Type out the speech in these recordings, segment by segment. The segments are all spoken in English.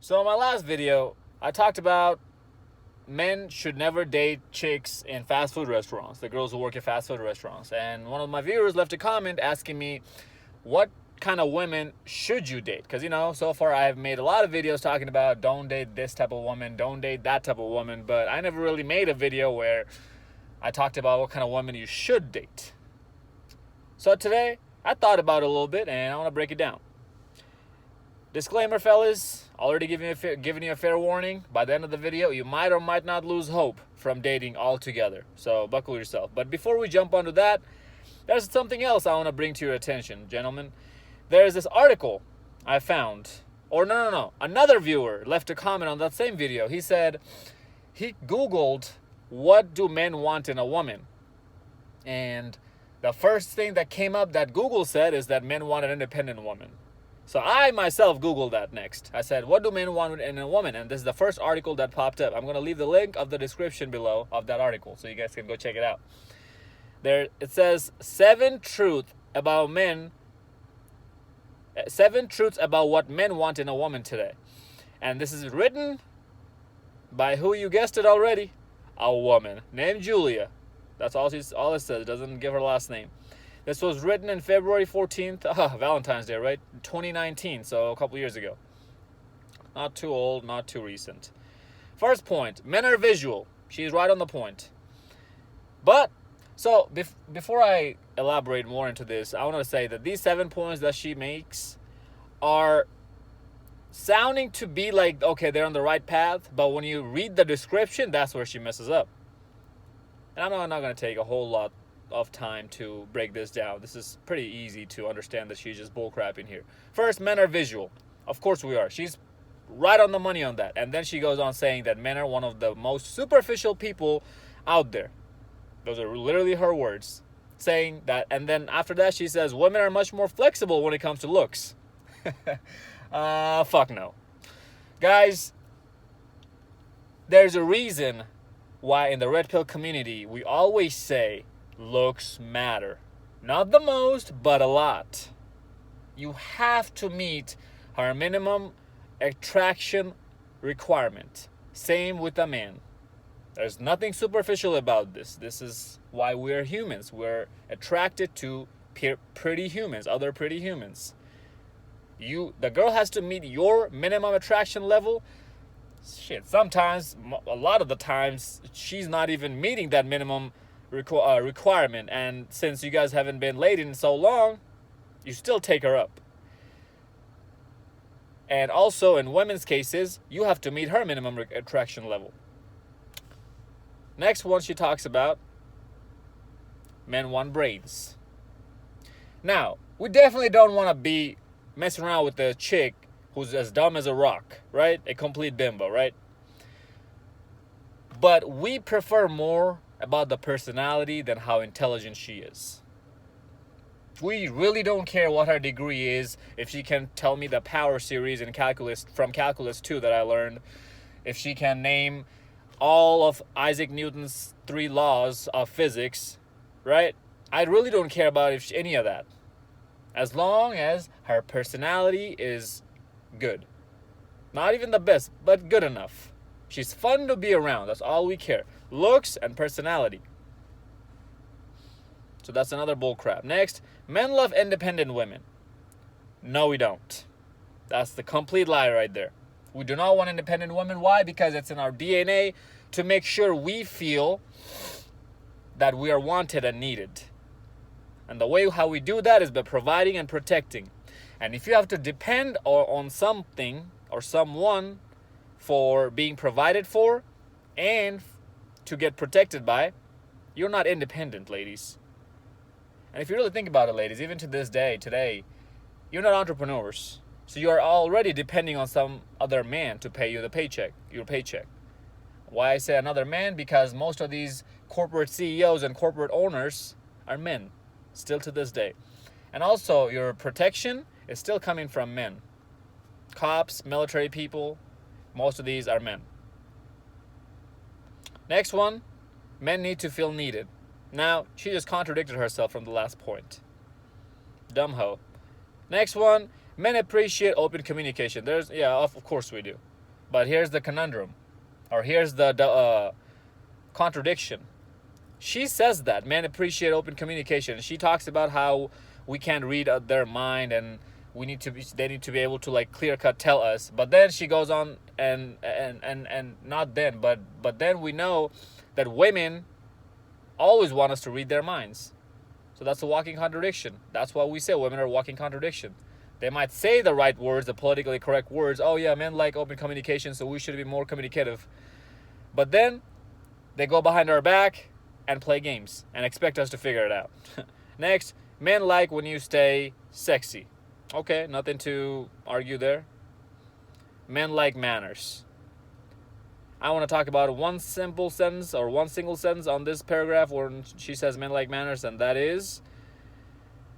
So in my last video, I talked about men should never date chicks in fast food restaurants, the girls who work at fast food restaurants. And one of my viewers left a comment asking me, what kind of women should you date? Because, so far I've made a lot of videos talking about don't date this type of woman, don't date that type of woman, but I never really made a video where I talked about what kind of women you should date. So today, I thought about it a little bit and I want to break it down. Disclaimer, fellas, already giving you a fair warning. By the end of the video, you might or might not lose hope from dating altogether. So buckle yourself. But before we jump onto that, there's something else I want to bring to your attention, gentlemen. There's this article I found. Or no. Another viewer left a comment on that same video. He said he Googled, what do men want in a woman? And the first thing that came up that Google said is that men want an independent woman. So I myself Googled that next. I said, what do men want in a woman? And this is the first article that popped up. I'm going to leave the link of the description below of that article so you guys can go check it out. There it says 7 truths about what men want in a woman today. And this is written by who you guessed it already, a woman named Julia. That's all it says. It doesn't give her last name. This was written in February 14th, Valentine's Day, right? 2019, so a couple years ago. Not too old, not too recent. First point, men are visual. She's right on the point. But, so before I elaborate more into this, I want to say that these 7 points that she makes are sounding to be like, okay, they're on the right path, but when you read the description, that's where she messes up. And I'm not going to take a whole lot of time to break this down. This is pretty easy to understand that she's just bullcrapping here. First, men are visual. Of course we are. She's right on the money on that. And then she goes on saying that men are one of the most superficial people out there. Those are literally her words. Saying that, and then after that she says women are much more flexible when it comes to looks. Fuck no. Guys, there's a reason why in the red pill community we always say looks matter. Not the most, but a lot. You have to meet her minimum attraction requirement. Same with a man. There's nothing superficial about this. This is why we're humans. We're attracted to pretty humans, other pretty humans. The girl has to meet your minimum attraction level. Shit, sometimes, a lot of the times, she's not even meeting that minimum requirement, and since you guys haven't been late in so long, you still take her up. And also in women's cases, you have to meet her minimum attraction level. Next one she talks about, men want brains. Now, we definitely don't want to be messing around with a chick who's as dumb as a rock, right? A complete bimbo, right? But we prefer more about the personality than how intelligent she is. We really don't care what her degree is. If she can tell me the power series in calculus from Calculus 2 that I learned, if she can name all of Isaac Newton's 3 laws of physics, right? I really don't care about any of that. As long as her personality is good. Not even the best, but good enough. She's fun to be around. That's all we care. Looks and personality. So that's another bullcrap. Next, men love independent women. No, we don't. That's the complete lie right there. We do not want independent women. Why? Because it's in our DNA to make sure we feel that we are wanted and needed. And the way how we do that is by providing and protecting. And if you have to depend on something or someone for being provided for and to get protected by, you're not independent, ladies. And if you really think about it, ladies, even to this day, today, you're not entrepreneurs. So you are already depending on some other man to pay you your paycheck. Why I say another man? Because most of these corporate CEOs and corporate owners are men, still to this day. And also, your protection is still coming from men. Cops, military people, most of these are men. Next one, men need to feel needed. Now, she just contradicted herself from the last point. Dumb hoe. Next one, men appreciate open communication. Of course we do. But here's the conundrum, or here's the contradiction. She says that men appreciate open communication. She talks about how we can't read their mind, and they need to be able to like clear cut tell us. But then she goes on and not then, but then we know that women always want us to read their minds. So that's a walking contradiction. That's why we say women are a walking contradiction. They might say the right words, the politically correct words. Oh yeah, men like open communication, so we should be more communicative. But then they go behind our back and play games and expect us to figure it out. Next, men like when you stay sexy. Okay, nothing to argue there. Men like manners. I want to talk about one single sentence on this paragraph where she says men like manners, and that is,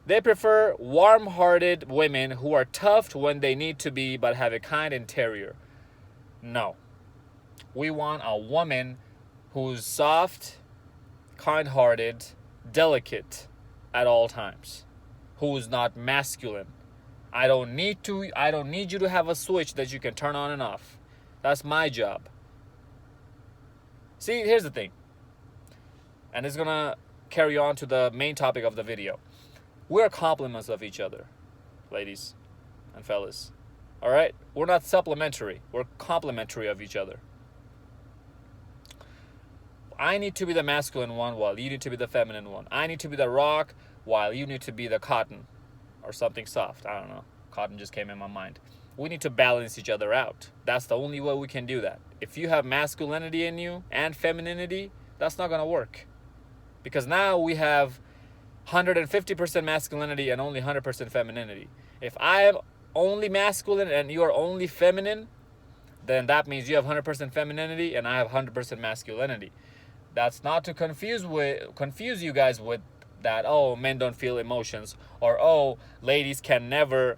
they prefer warm-hearted women who are tough when they need to be but have a kind interior. No. We want a woman who's soft, kind-hearted, delicate at all times, who's not masculine. I don't need you to have a switch that you can turn on and off. That's my job. See, here's the thing. And it's going to carry on to the main topic of the video. We're complements of each other, ladies and fellas. All right? We're not supplementary. We're complementary of each other. I need to be the masculine one while you need to be the feminine one. I need to be the rock while you need to be the cotton or something soft. I don't know. Cotton just came in my mind. We need to balance each other out. That's the only way we can do that. If you have masculinity in you and femininity, that's not going to work. Because now we have 150% masculinity and only 100% femininity. If I am only masculine and you are only feminine, then that means you have 100% femininity and I have 100% masculinity. That's not to confuse you guys with that, oh, men don't feel emotions, or oh, ladies can never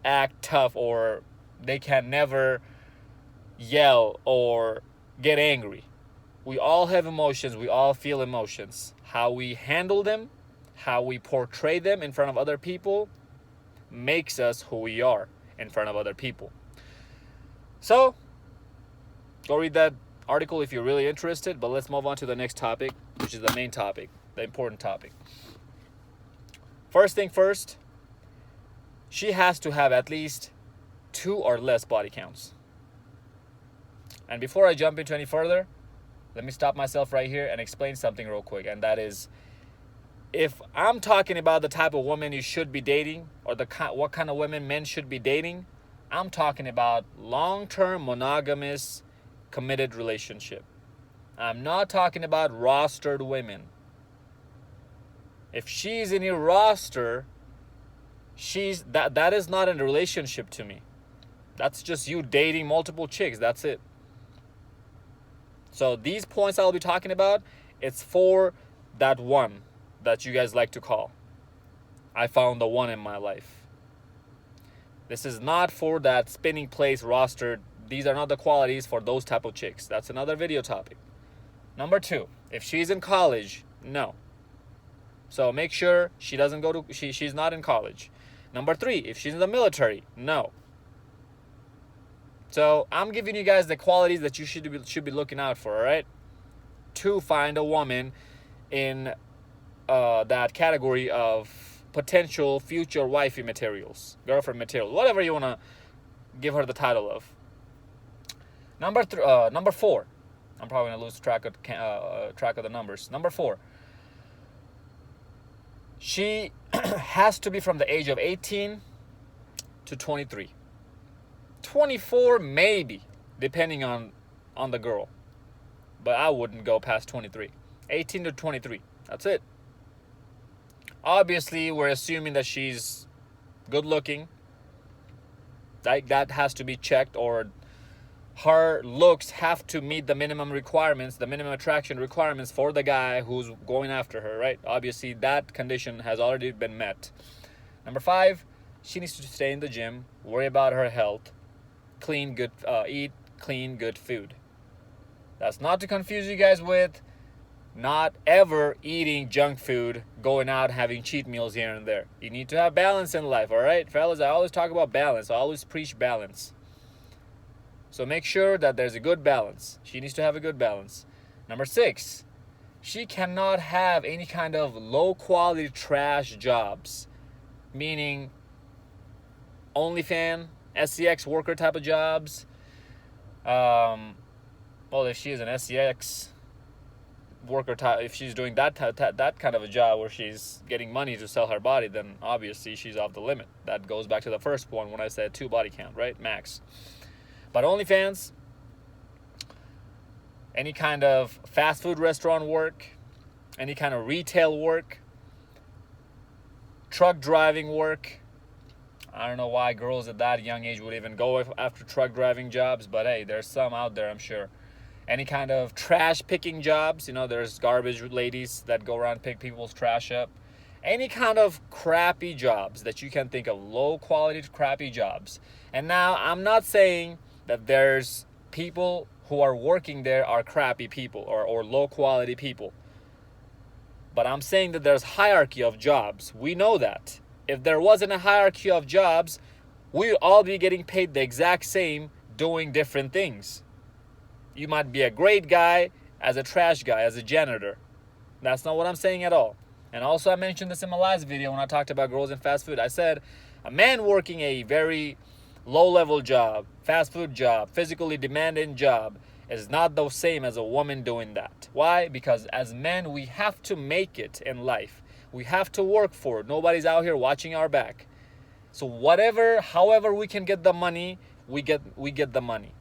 act tough, or they can never yell or get angry. We all have emotions. We all feel emotions. How we handle them, how we portray them in front of other people makes us who we are in front of other people. So, go read that article if you're really interested, but let's move on to the next topic, which is the main topic, the important topic. First thing first, she has to have at least 2 or less body counts. And before I jump into any further, let me stop myself right here and explain something real quick. And that is, if I'm talking about the type of woman you should be dating, or what kind of women men should be dating, I'm talking about long-term monogamous committed relationship. I'm not talking about rostered women. If she's in your roster, that is not a relationship to me. That's just you dating multiple chicks. That's it. So these points I'll be talking about, it's for that one that you guys like to call, I found the one in my life. This is not for that spinning place roster. These are not the qualities for those type of chicks. That's another video topic. Number 2, if she's in college, no. So make sure she doesn't go to, she's not in college. Number 3, if she's in the military, no. So I'm giving you guys the qualities that you should be looking out for, all right? To find a woman in that category of potential future wifey materials, girlfriend material, whatever you want to give her the title of. Number 4, I'm probably gonna lose track of the numbers. Number 4, she has to be from the age of 18 to 23. 24 maybe, depending on the girl, but I wouldn't go past 23. 18 to 23, that's it. Obviously, we're assuming that she's good looking. That has to be checked, or her looks have to meet the minimum requirements, the minimum attraction requirements for the guy who's going after her, right? Obviously, that condition has already been met. Number 5, she needs to stay in the gym, worry about her health, eat clean, good food. That's not to confuse you guys with not ever eating junk food, going out, having cheat meals here and there. You need to have balance in life, all right? Fellas, I always talk about balance. I always preach balance. So make sure that there's a good balance. She needs to have a good balance. Number 6, she cannot have any kind of low quality trash jobs, meaning OnlyFans, SEX worker type of jobs. Well, if she is an SEX worker type, if she's doing that kind of a job where she's getting money to sell her body, then obviously she's off the limit. That goes back to the first one when I said 2 body count, right? Max. But OnlyFans, any kind of fast food restaurant work, any kind of retail work, truck driving work. I don't know why girls at that young age would even go after truck driving jobs, but hey, there's some out there, I'm sure. Any kind of trash picking jobs, there's garbage ladies that go around and pick people's trash up. Any kind of crappy jobs that you can think of, low quality crappy jobs. And now I'm not saying that there's people who are working there are crappy people or low quality people. But I'm saying that there's hierarchy of jobs. We know that. If there wasn't a hierarchy of jobs, we'd all be getting paid the exact same doing different things. You might be a great guy as a trash guy, as a janitor. That's not what I'm saying at all. And also I mentioned this in my last video when I talked about girls in fast food. I said a man working a very low-level job, fast food job, physically demanding job is not the same as a woman doing that. Why? Because as men, we have to make it in life. We have to work for it. Nobody's out here watching our back. So however we can get the money, we get the money.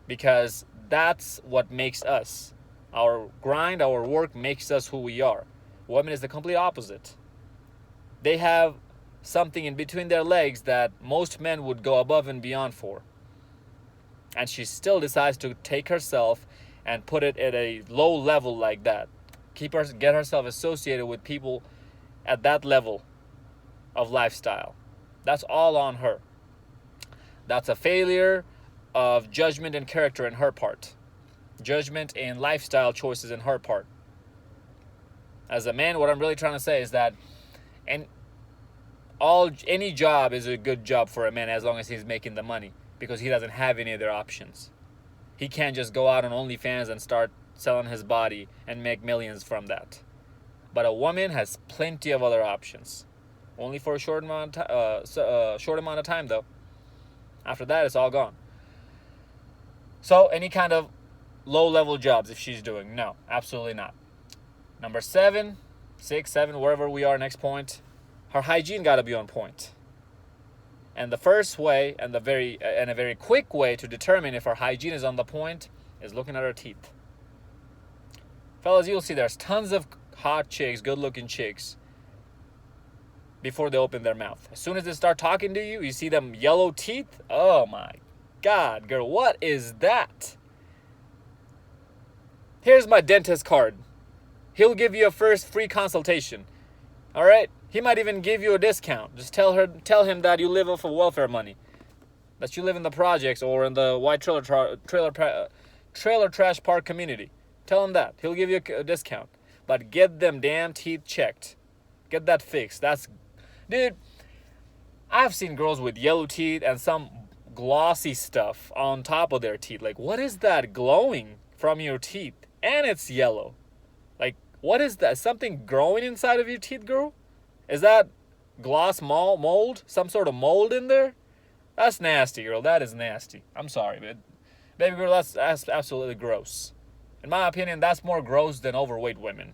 Because that's what makes us. Our grind, our work makes us who we are. Women is the complete opposite. They have something in between their legs that most men would go above and beyond for. And she still decides to take herself and put it at a low level like that. Get herself associated with people at that level of lifestyle. That's all on her. That's a failure of judgment and character in her part. Judgment and lifestyle choices in her part. As a man, what I'm really trying to say is that any job is a good job for a man as long as he's making the money, because he doesn't have any other options. He can't just go out on OnlyFans and start selling his body and make millions from that. But a woman has plenty of other options. Only for a short amount of time though. After that, it's all gone. So any kind of low-level jobs if she's doing, no, absolutely not. Number 7, 6, 7, wherever we are, next point, her hygiene got to be on point. And the first way and a very quick way to determine if her hygiene is on the point is looking at her teeth. Fellas, you'll see there's tons of hot chicks, good-looking chicks, before they open their mouth. As soon as they start talking to you, you see them yellow teeth. Oh my God, girl, what is that? Here's my dentist card. He'll give you a first free consultation. All right? He might even give you a discount. Just tell him that you live off of welfare money, that you live in the projects or in the white trailer trash park community. Tell him that. He'll give you a discount. But get them damn teeth checked. Get that fixed. Dude, I've seen girls with yellow teeth and some glossy stuff on top of their teeth. Like, what is that glowing from your teeth? And it's yellow. Like, what is that? Something growing inside of your teeth, girl? Is that gloss mold? Some sort of mold in there? That's nasty, girl. That is nasty. I'm sorry, but baby girl, that's absolutely gross. In my opinion, that's more gross than overweight women.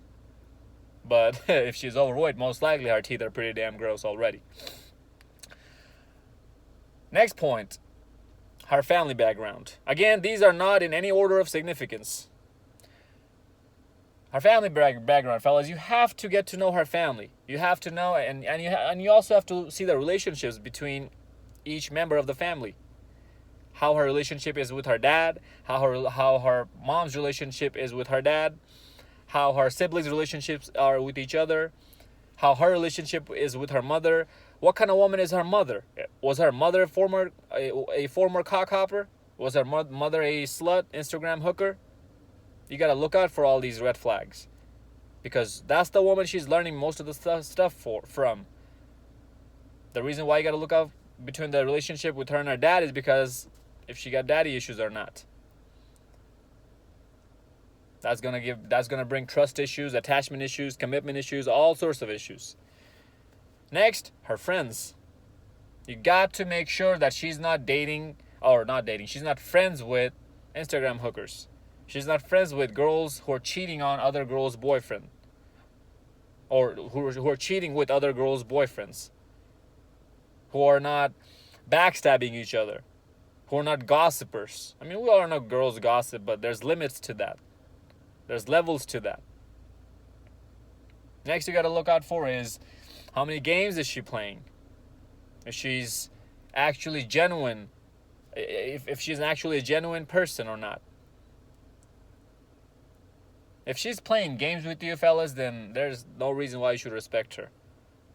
But if she's overweight, most likely her teeth are pretty damn gross already. Next point, her family background. Again, these are not in any order of significance. Her family background, fellas, you have to get to know her family. You have to know, and you also have to see the relationships between each member of the family. How her relationship is with her dad, how her mom's relationship is with her dad, how her siblings' relationships are with each other, how her relationship is with her mother. What kind of woman is her mother? Was her mother a former cockhopper? Was her mother a slut, Instagram hooker? You got to look out for all these red flags, because that's the woman she's learning most of the stuff from. The reason why you got to look out between the relationship with her and her dad is because if she got daddy issues or not. That's gonna bring trust issues, attachment issues, commitment issues, all sorts of issues. Next, her friends. You got to make sure that she's not she's not friends with Instagram hookers. She's not friends with girls who are cheating on other girls' boyfriend. Or who are cheating with other girls' boyfriends. Who are not backstabbing each other. Who are not gossipers. I mean, we all know girls gossip, but there's limits to that. There's levels to that. Next you got to look out for is how many games is she playing? If she's actually genuine. If she's actually a genuine person or not. If she's playing games with you fellas, then there's no reason why you should respect her.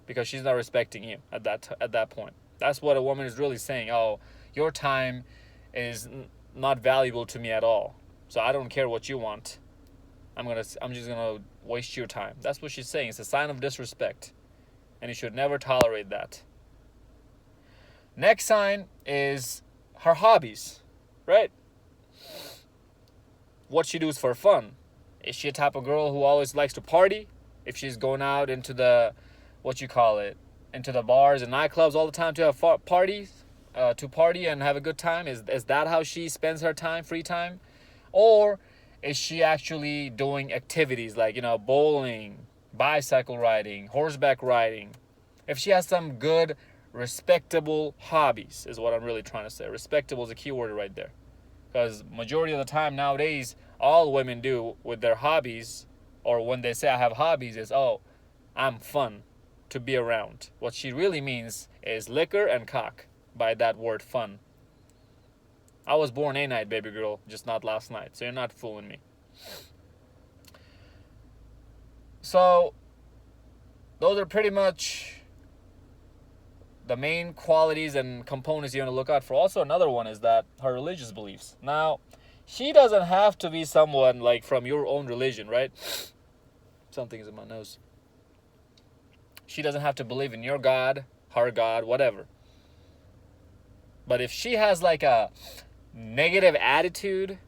Because she's not respecting you at that point. That's what a woman is really saying. Oh, your time is not valuable to me at all. So I don't care what you want. I'm just gonna waste your time. That's what she's saying. It's a sign of disrespect. And you should never tolerate that. Next sign is her hobbies, right? What she does for fun. Is she a type of girl who always likes to party? If she's going out into the, into the bars and nightclubs all the time to have parties, to party and have a good time? Is that how she spends her time, free time? Or is she actually doing activities like, bowling, bicycle riding, horseback riding? If she has some good, respectable hobbies is what I'm really trying to say. Respectable is a key word right there. Because majority of the time nowadays, all women do with their hobbies, or when they say I have hobbies, is, oh, I'm fun to be around. What she really means is liquor and cock by that word fun. I was born a night, baby girl, just not last night. So you're not fooling me. So those are pretty much the main qualities and components you want to look out for. Also, another one is that her religious beliefs. Now, she doesn't have to be someone like from your own religion, right? Something's in my nose. She doesn't have to believe in your God, her God, whatever. But if she has like a negative attitude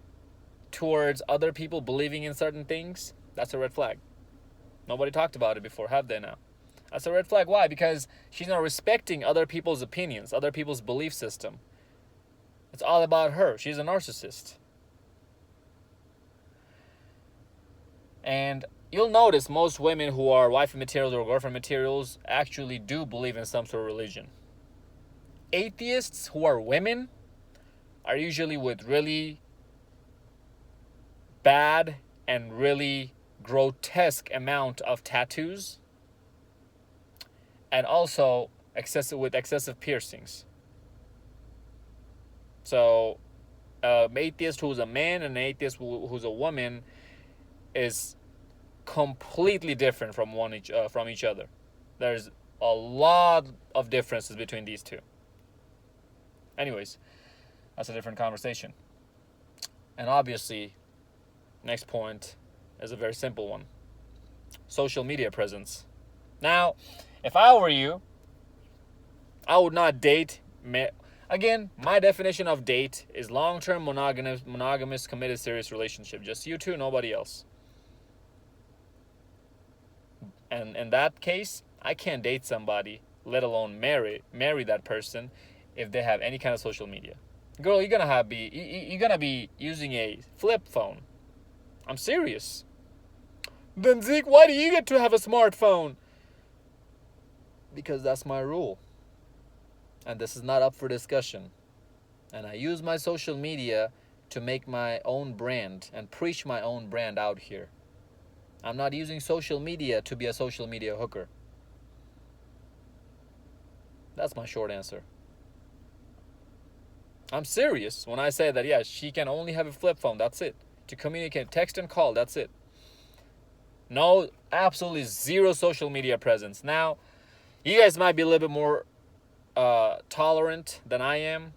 towards other people believing in certain things, that's a red flag. Nobody talked about it before, have they now? That's a red flag. Why? Because she's not respecting other people's opinions, other people's belief system. It's all about her. She's a narcissist. And you'll notice most women who are wifey materials or girlfriend materials actually do believe in some sort of religion. Atheists who are women are usually with really bad and really grotesque amount of tattoos, and also excessive piercings. So, atheist who's a man and an atheist who's a woman is completely different from each other. There's a lot of differences between these two. Anyways, that's a different conversation. And obviously, next point is a very simple one. Social media presence. Now, if I were you, I would not date. Again, my definition of date is long-term monogamous committed serious relationship. Just you two, nobody else. And in that case, I can't date somebody, let alone marry that person, if they have any kind of social media. Girl, you're gonna be using a flip phone. I'm serious. Then Zeke, why do you get to have a smartphone? Because that's my rule. And this is not up for discussion. And I use my social media to make my own brand and preach my own brand out here. I'm not using social media to be a social media hooker. That's my short answer. I'm serious when I say that, yeah, she can only have a flip phone. That's it. To communicate, text and call, that's it. No, absolutely zero social media presence. Now, you guys might be a little bit more tolerant than I am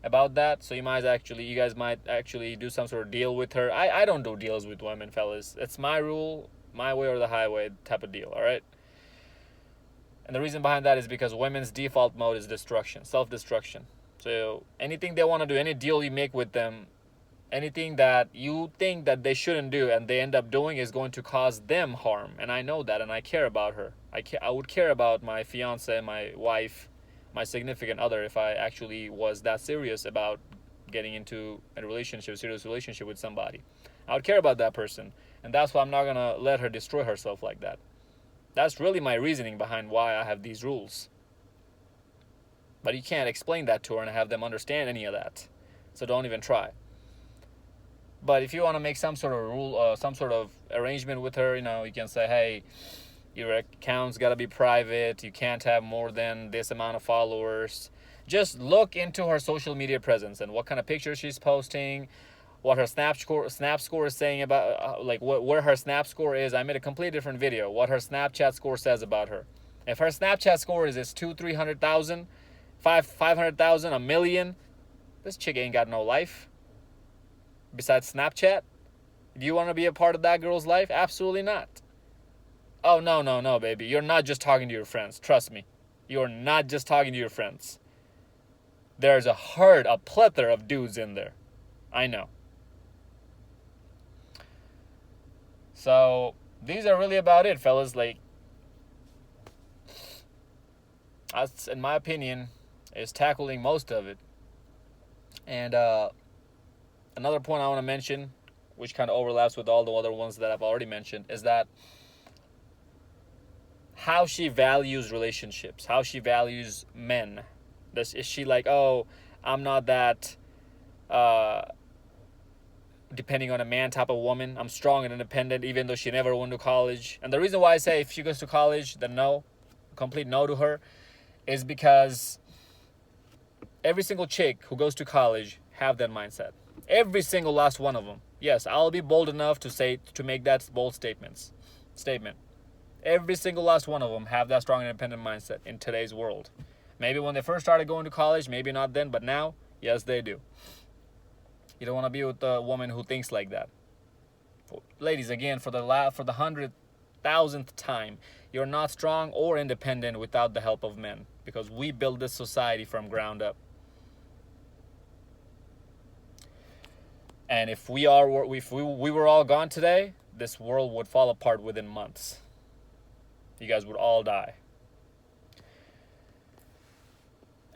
about that. So you guys might actually do some sort of deal with her. I don't do deals with women, fellas. It's my rule, my way or the highway type of deal, all right? And the reason behind that is because women's default mode is destruction, self-destruction. So anything they want to do, any deal you make with them, anything that you think that they shouldn't do and they end up doing is going to cause them harm. And I know that, and I care about her. I would care about my fiance, my wife, my significant other if I actually was that serious about getting into a serious relationship with somebody. I would care about that person. And that's why I'm not going to let her destroy herself like that. That's really my reasoning behind why I have these rules. But you can't explain that to her and have them understand any of that. So don't even try. But if you want to make some sort of rule, some sort of arrangement with her, you can say, hey, your account's got to be private. You can't have more than this amount of followers. Just look into her social media presence and what kind of pictures she's posting, what her snap score is saying about, where her snap score is. I made a completely different video, what her Snapchat score says about her. If her Snapchat score is 300,000, 500,000, a million, this chick ain't got no life. Besides Snapchat, do you want to be a part of that girl's life? Absolutely not. Oh, no, baby. You're not just talking to your friends. Trust me. You're not just talking to your friends. There's a plethora of dudes in there. I know. So, these are really about it, fellas. That's, in my opinion, is tackling most of it. And, another point I want to mention, which kind of overlaps with all the other ones that I've already mentioned, is that how she values relationships, how she values men. Is she like, oh, I'm not that depending on a man type of woman. I'm strong and independent, even though she never went to college. And the reason why I say if she goes to college, then no, complete no to her, is because every single chick who goes to college have that mindset. Every single last one of them. Yes, I'll be bold enough to make that bold statement. Every single last one of them have that strong independent mindset in today's world. Maybe when they first started going to college, maybe not then, but now, yes, they do. You don't want to be with a woman who thinks like that. Ladies, again, for the 100,000th time, you're not strong or independent without the help of men, because we build this society from ground up. And if we were all gone today, this world would fall apart within months. You guys would all die.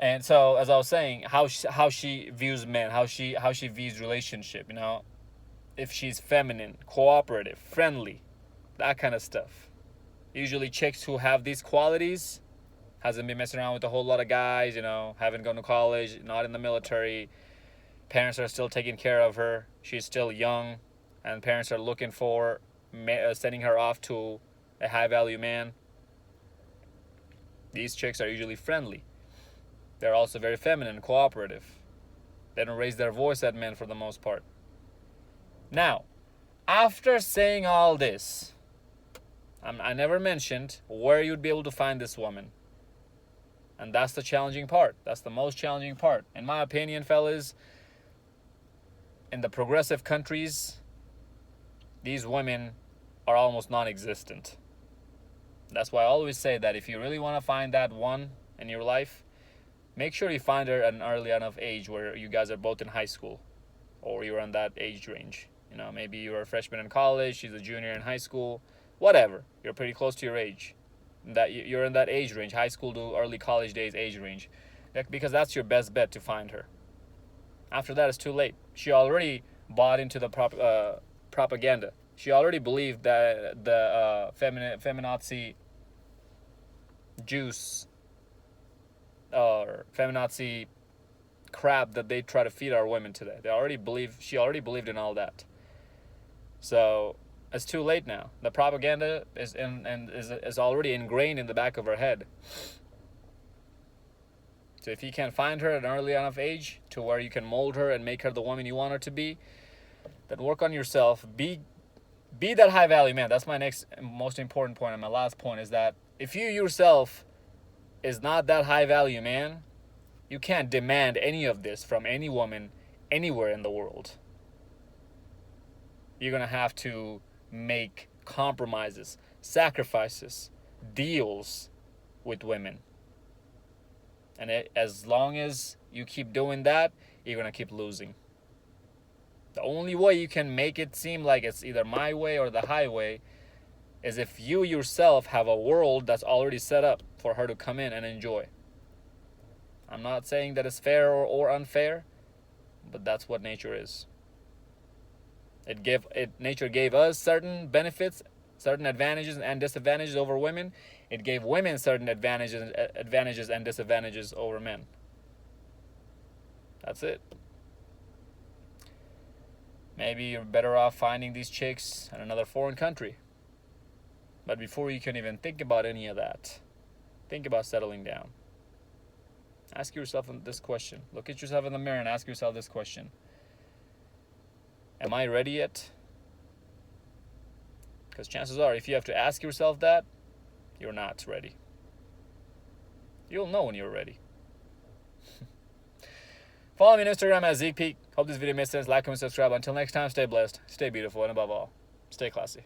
And so, as I was saying, how she views men, how she views relationship, if she's feminine, cooperative, friendly, that kind of stuff. Usually chicks who have these qualities hasn't been messing around with a whole lot of guys, haven't gone to college, not in the military. Parents are still taking care of her. She's still young, and parents are looking for sending her off to a high-value man. These chicks are usually friendly. They're also very feminine and cooperative. They don't raise their voice at men for the most part. Now, after saying all this, I never mentioned where you'd be able to find this woman. And that's the challenging part. That's the most challenging part. In my opinion, fellas, in the progressive countries, these women are almost non-existent. That's why I always say that if you really want to find that one in your life, make sure you find her at an early enough age where you guys are both in high school, or you're in that age range. Maybe you're a freshman in college, she's a junior in high school, whatever. You're pretty close to your age. That you're in that age range, high school to early college days age range, because that's your best bet to find her. After that, it's too late. She already bought into the propaganda. She already believed that the feminazi juice or feminazi crap that they try to feed our women today. She already believed in all that. So it's too late now. The propaganda is already ingrained in the back of her head. So if you can find her at an early enough age to where you can mold her and make her the woman you want her to be, then work on yourself. Be that high value man. That's my next most important point, and my last point is that if you yourself is not that high value man, you can't demand any of this from any woman anywhere in the world. You're going to have to make compromises, sacrifices, deals with women. And as long as you keep doing that, you're gonna keep losing. The only way you can make it seem like it's either my way or the highway is if you yourself have a world that's already set up for her to come in and enjoy. I'm not saying that it's fair or unfair, but that's what nature is. Nature gave us certain benefits, certain advantages and disadvantages over women. It gave women certain advantages and disadvantages over men. That's it. Maybe you're better off finding these chicks in another foreign country. But before you can even think about any of that, think about settling down. Ask yourself this question. Look at yourself in the mirror and ask yourself this question. Am I ready yet? Because chances are, if you have to ask yourself that, you're not ready. You'll know when you're ready. Follow me on Instagram at ZekePeak. Hope this video made sense. Like, comment, subscribe. Until next time, stay blessed, stay beautiful, and above all, stay classy.